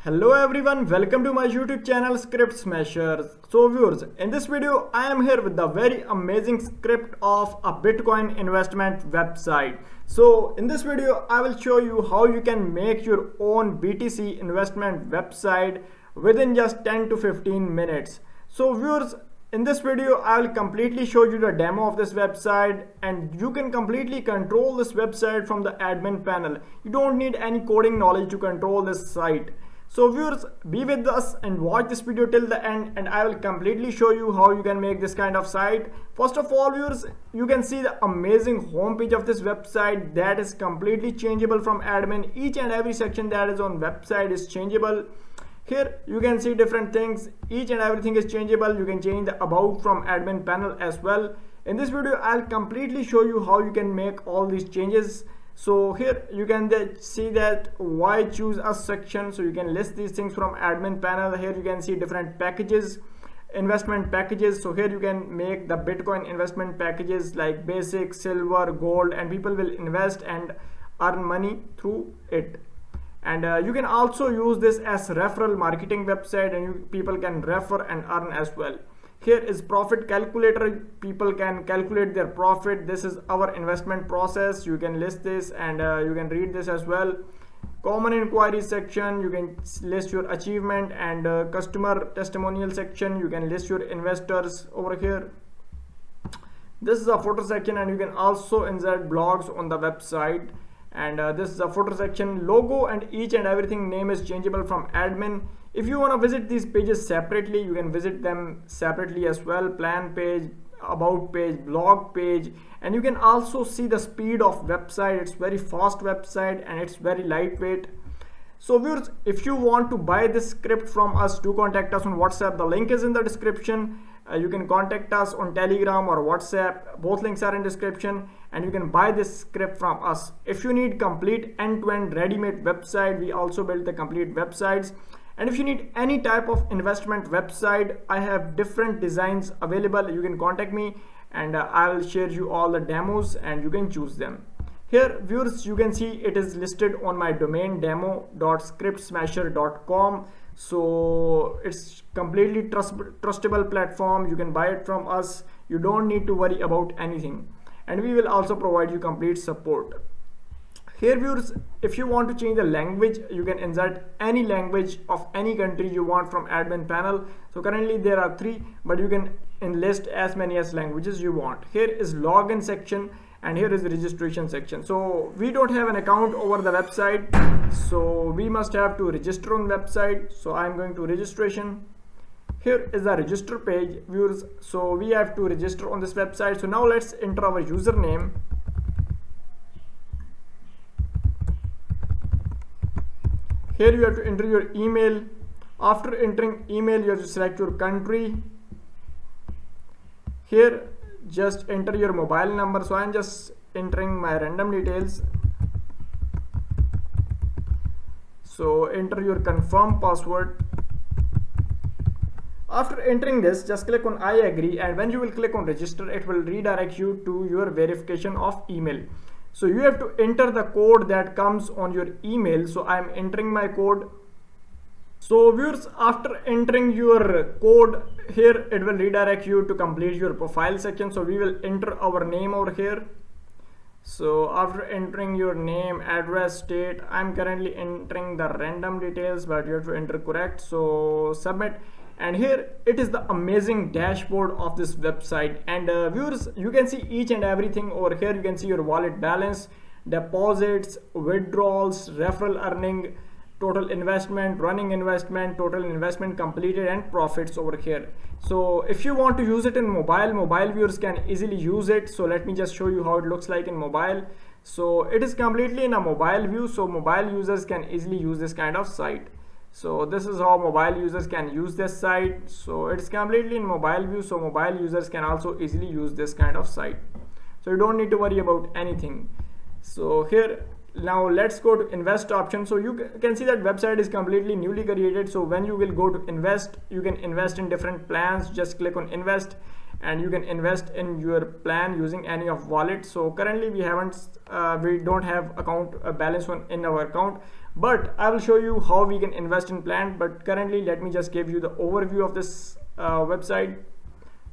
Hello everyone, welcome to my YouTube channel Script Smashers. So viewers, in this video I am here with the very amazing script of a Bitcoin investment website. So in this video I will show you how you can make your own BTC investment website within just 10 to 15 minutes. So viewers, in this video I will completely show you the demo of this website, and you can completely control this website from the admin panel. You don't need any coding knowledge to control this site. So viewers, be with us and watch this video till the end, and I will completely show you how you can make this kind of site. First of all viewers, you can see the amazing homepage of this website that is completely changeable from admin. Each and every section that is on website is changeable. Here you can see different things, each and everything is changeable. You can change the about from admin panel as well. In this video I'll completely show you how you can make all these changes. So here you can see that why choose a section, so you can list these things from admin panel. Here you can see different packages, investment packages. So here you can make the Bitcoin investment packages like basic, silver, gold, and people will invest and earn money through it. And you can also use this as referral marketing website, and people can refer and earn as well. Here is profit calculator. People can calculate their profit. This is our investment process. You can list this, and you can read this as well. Common inquiry section, you can list your achievement, and customer testimonial section, you can list your investors over here. This is a photo section, and you can also insert blogs on the website. And this is a photo section. Logo and each and everything name is changeable from admin. If you want to visit these pages separately, you can visit them separately as well. Plan page, about page, blog page, and you can also see the speed of website. It's very fast website and it's very lightweight. So viewers, if you want to buy this script from us, do contact us on WhatsApp. The link is in the description. You can contact us on Telegram or WhatsApp. Both links are in description, and you can buy this script from us. If you need complete end-to-end ready-made website, we also build the complete websites. And if you need any type of investment website, I have different designs available. You can contact me, and I will share you all the demos and you can choose them. Here viewers, you can see it is listed on my domain demo.scriptsmasher.com. So it's completely trustable platform. You can buy it from us. You don't need to worry about anything, and we will also provide you complete support. Here viewers, if you want to change the language, you can insert any language of any country you want from admin panel. So currently there are 3, but you can enlist as many as languages you want. Here is login section, and here is the registration section. So we don't have an account over the website, so we must have to register on website. So I'm going to registration. Here is the register page viewers. So we have to register on this website. So now let's enter our username. Here you have to enter your email. After entering email, you have to select your country. Here just enter your mobile number. So I'm just entering my random details. So enter your confirm password. After entering this, just click on I agree, and when you will click on register, it will redirect you to your verification of email. So you have to enter the code that comes on your email. So I'm entering my code. So viewers, after entering your code, here it will redirect you to complete your profile section. So we will enter our name over here. So after entering your name, address, state, I'm currently entering the random details, but you have to enter correct. So submit. And here it is the amazing dashboard of this website. And viewers, you can see each and everything over here. You can see your wallet balance, deposits, withdrawals, referral earning, total investment, running investment, total investment completed, and profits over here. So if you want to use it in mobile viewers can easily use it. So let me just show you how it looks like in mobile. So it is completely in a mobile view, so mobile users can easily use this kind of site. So this is how mobile users can use this site. So it's completely in mobile view, so mobile users can also easily use this kind of site. So you don't need to worry about anything. So here now let's go to invest option. So you can see that website is completely newly created. So when you will go to invest, you can invest in different plans. Just click on invest, and you can invest in your plan using any of wallet. So currently we don't have account balance in our account, but I will show you how we can invest in plan. But currently let me just give you the overview of this website.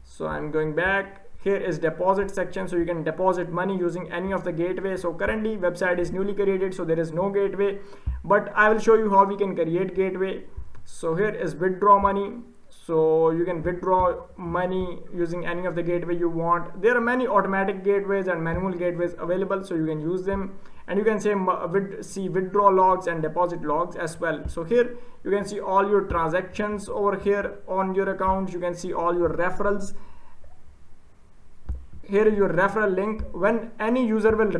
So I'm going back. Here is deposit section, so you can deposit money using any of the gateway. So currently website is newly created, so there is no gateway, but I will show you how we can create gateway. So here is withdraw money, so you can withdraw money using any of the gateway you want. There are many automatic gateways and manual gateways available, so you can use them, and you can see withdraw logs and deposit logs as well. So here you can see all your transactions over here on your account. You can see all your referrals. Here is your referral link. When any user will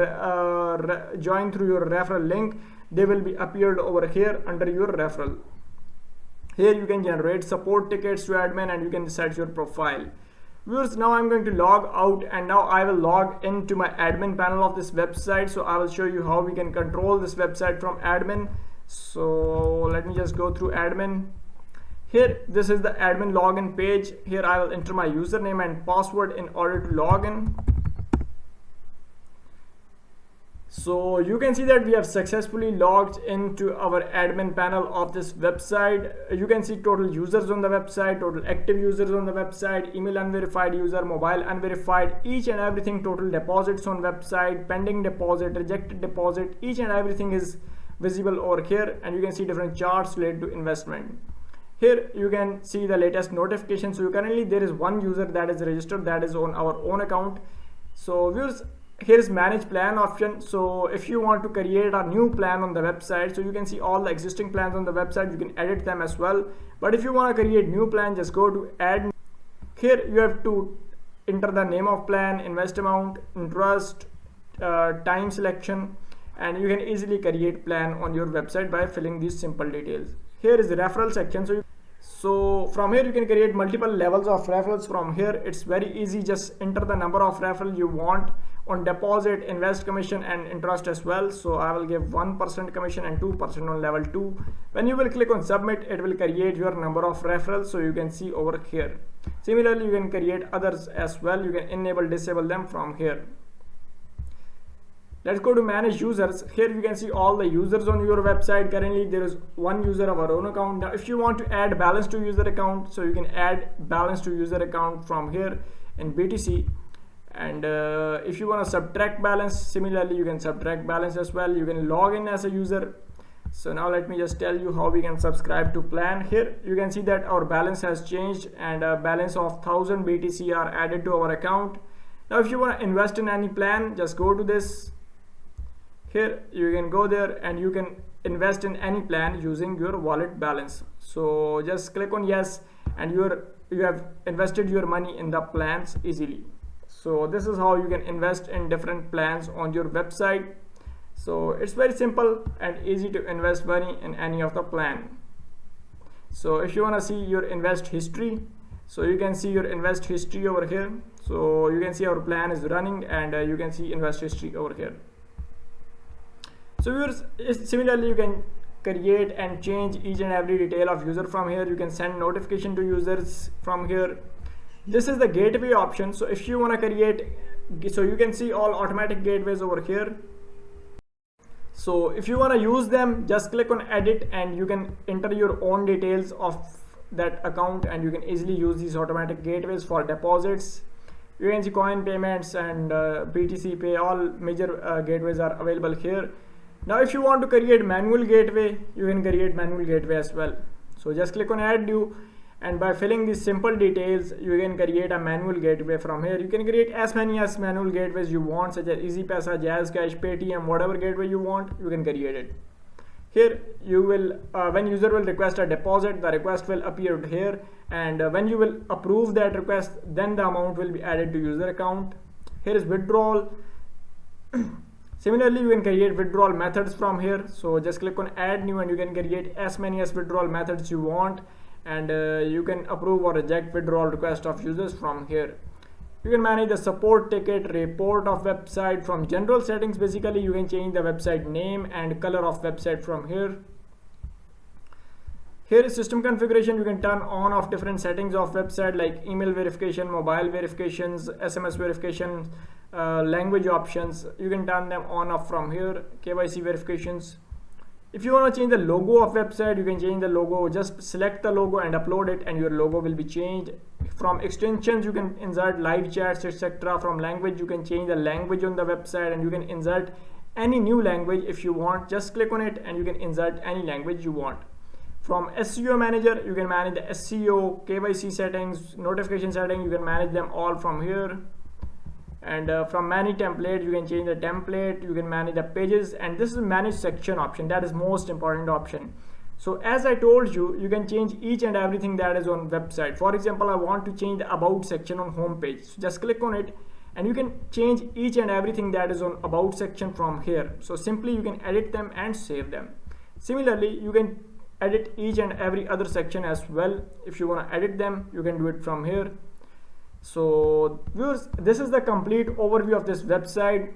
join through your referral link, they will be appeared over here under your referral. Here you can generate support tickets to admin, and you can set your profile. Viewers, now I'm going to log out, and now I will log into my admin panel of this website. So I will show you how we can control this website from admin. So let me just go through admin. Here, this is the admin login page. Here I will enter my username and password in order to log in. So you can see that we have successfully logged into our admin panel of this website. You can see total users on the website, total active users on the website, email unverified user, mobile unverified, each and everything, total deposits on website, pending deposit, rejected deposit, each and everything is visible over here, and you can see different charts related to investment. Here you can see the latest notification. So currently there is one user that is registered, that is on our own account. So viewers, here is manage plan option. So if you want to create a new plan on the website, so you can see all the existing plans on the website, you can edit them as well. But if you want to create new plan, just go to add. Here you have to enter the name of plan, invest amount, interest, time selection, and you can easily create plan on your website by filling these simple details. Here is the referral section. So from here you can create multiple levels of referrals. From here it's very easy, just enter the number of referral you want on deposit, invest, commission and interest as well. So I will give 1% commission and 2% on level 2. When you will click on submit, it will create your number of referrals, so you can see over here. Similarly, you can create others as well. You can enable, disable them from here. Let's go to manage users. Here you can see all the users on your website. Currently there is one user of our own account. Now if you want to add balance to user account, so you can add balance to user account from here in BTC. And if you want to subtract balance, similarly you can subtract balance as well. You can log in as a user. So now let me just tell you how we can subscribe to plan. Here you can see that our balance has changed, and a balance of 1000 BTC are added to our account. Now if you want to invest in any plan, just go to this. Here you can go there and you can invest in any plan using your wallet balance. So just click on yes, and you have invested your money in the plans easily. So this is how you can invest in different plans on your website. So it's very simple and easy to invest money in any of the plan. So if you want to see your invest history, so you can see your invest history over here. So you can see our plan is running, and you can see invest history over here. So viewers, similarly you can create and change each and every detail of user from here. You can send notification to users from here. This is the gateway option. So if you want to create, so you can see all automatic gateways over here. So if you want to use them, just click on edit and you can enter your own details of that account, and you can easily use these automatic gateways for deposits. You can see coin payments and BTC pay, all major gateways are available here. Now if you want to create manual gateway, you can create manual gateway as well. So just click on add new, and by filling these simple details, you can create a manual gateway from here. You can create as many as manual gateways you want, such as EasyPaisa, JazzCash, Paytm, whatever gateway you want, you can create it. Here you will, when user will request a deposit, the request will appear here, and when you will approve that request, then the amount will be added to user account. Here is withdrawal. Similarly, you can create withdrawal methods from here. So just click on add new, and you can create as many as withdrawal methods you want, and you can approve or reject withdrawal request of users from here. You can manage the support ticket, report of website from general settings. Basically, you can change the website name and color of website from here. Here is system configuration. You can turn on off different settings of website like email verification, mobile verifications, SMS verification, language options. You can turn them on off from here. KYC verifications. If you want to change the logo of website, you can change the logo. Just select the logo and upload it, and your logo will be changed. From extensions, you can insert live chats, etc. From language, you can change the language on the website, and you can insert any new language if you want. Just click on it and you can insert any language you want. From SEO manager, you can manage the SEO, KYC settings, notification setting. You can manage them all from here. And from manage template, you can change the template. You can manage the pages, and this is manage section option. That is most important option. So as I told you, you can change each and everything that is on website. For example, I want to change the about section on home page. So just click on it and you can change each and everything that is on about section from here. So simply you can edit them and save them. Similarly, you can edit each and every other section as well. If you want to edit them, you can do it from here. So viewers, this is the complete overview of this website.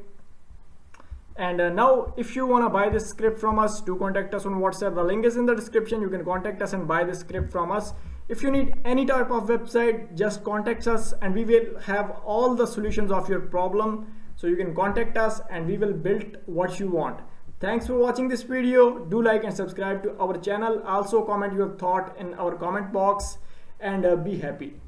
And now if you want to buy this script from us, do contact us on WhatsApp. The link is in the description. You can contact us and buy the script from us. If you need any type of website, just contact us and we will have all the solutions of your problem. So you can contact us and we will build what you want. Thanks for watching this video. Do like and subscribe to our channel. Also comment your thought in our comment box, and be happy.